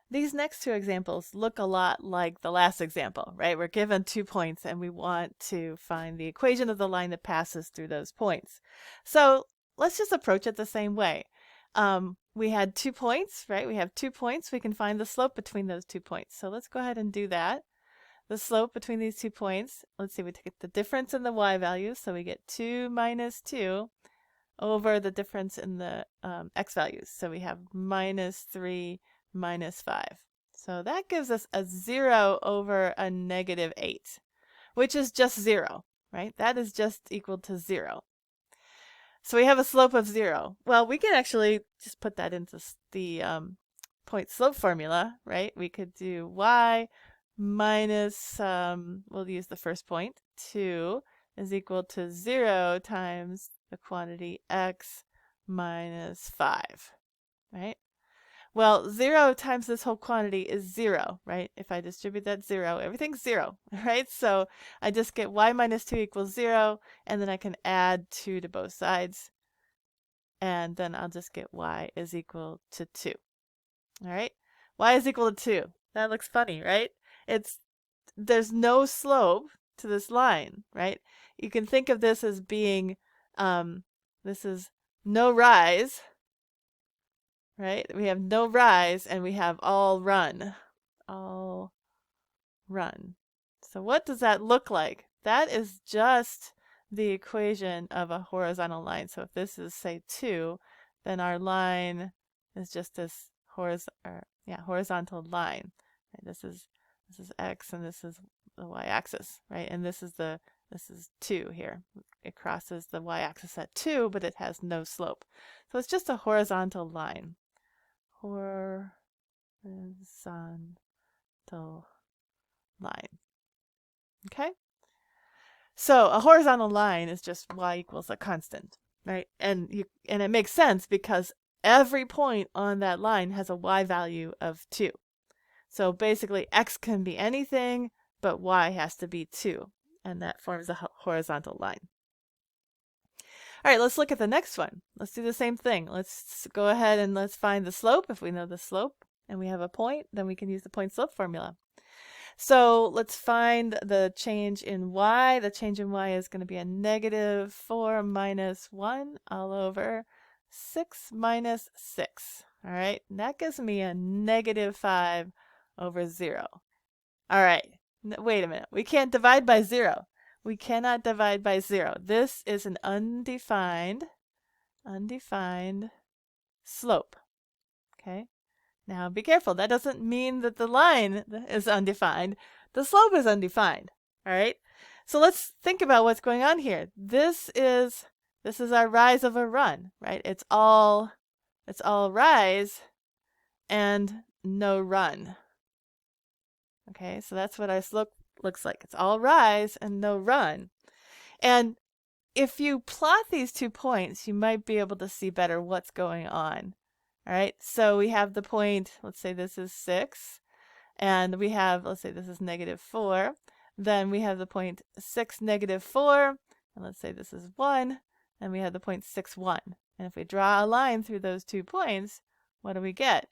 these next two examples look a lot like the last example, right? We're given 2 points and we want to find the equation of the line that passes through those points. So let's just approach it the same way. We had 2 points, right? We have 2 points. We can find the slope between those 2 points. So let's go ahead and do that. The slope between these 2 points, let's see, we take the difference in the y values. So we get 2 minus 2 over the difference in the x values. So we have minus 3 minus 5. So that gives us a 0 over a negative 8, which is just 0, right? That is just equal to 0. So we have a slope of 0. Well, we can actually just put that into the point slope formula, right? We could do y minus, we'll use the first point, 2 is equal to 0 times the quantity x minus 5, right? Well, 0 times this whole quantity is 0, right? If I distribute that 0, everything's 0, right? So I just get y minus 2 equals 0, and then I can add 2 to both sides, and then I'll just get y is equal to 2. All right? Y is equal to 2. That looks funny, right? There's no slope to this line, right? You can think of this as being, this is no rise, right? We have no rise and we have all run. All run. So what does that look like? That is just the equation of a horizontal line. So if this is, say, 2, then our line is just this horizontal line. Right? This is x and this is the y-axis, right? And this is 2 here. It crosses the y-axis at 2, but it has no slope. So it's just a horizontal line. Horizontal line. Okay? So a horizontal line is just y equals a constant, right? And it makes sense because every point on that line has a y value of 2. So basically x can be anything, but y has to be 2, and that forms a horizontal line. All right, let's look at the next one. Let's do the same thing. Let's go ahead and let's find the slope. If we know the slope and we have a point, then we can use the point slope formula. So let's find the change in y. The change in y is going to be a negative 4 minus 1 all over 6 minus 6. All right, and that gives me a negative 5 over 0. All right, wait a minute. We can't divide by 0. We cannot divide by 0. This is an undefined slope. Okay? Now be careful. That doesn't mean that the line is undefined. The slope is undefined. All right? So let's think about what's going on here. This is our rise of a run, right? It's all rise and no run. Okay? So that's what our slope looks like. It's all rise and no run. And if you plot these 2 points, you might be able to see better what's going on. All right, so we have the point, let's say this is 6, and we have, let's say this is negative 4. Then we have the point 6, negative 4, and let's say this is 1, and we have the point 6, 1. And if we draw a line through those 2 points, what do we get?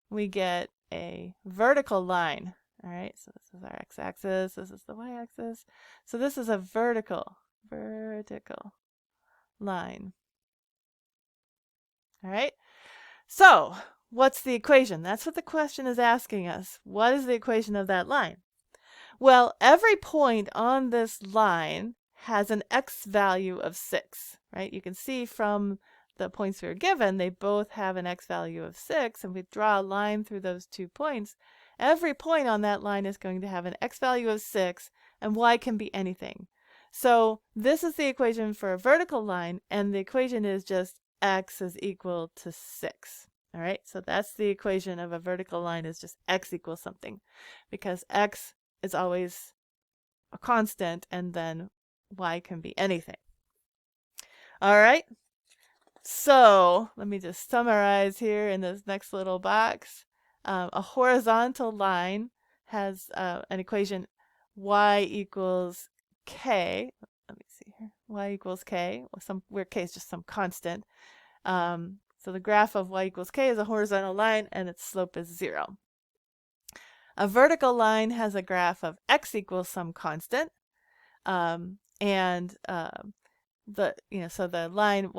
We get a vertical line. All right, so this is our x-axis, this is the y-axis. So this is a vertical line. All right. So, what's the equation? That's what the question is asking us. What is the equation of that line? Well, every point on this line has an x value of 6, right? You can see from the points we were given, they both have an x value of 6, and we draw a line through those 2 points. Every point on that line is going to have an x value of 6, and y can be anything. So this is the equation for a vertical line, and the equation is just x is equal to 6. All right, so that's the equation of a vertical line, is just x equals something, because x is always a constant, and then y can be anything. All right, so let me just summarize here in this next little box. A horizontal line has an equation y equals k. Let me see here. Y equals k, where k is just some constant. So the graph of y equals k is a horizontal line, and its slope is 0. A vertical line has a graph of x equals some constant, and so the line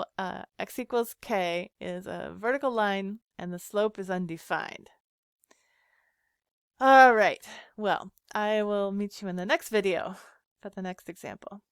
x equals k is a vertical line, and the slope is undefined. All right, well, I will meet you in the next video for the next example.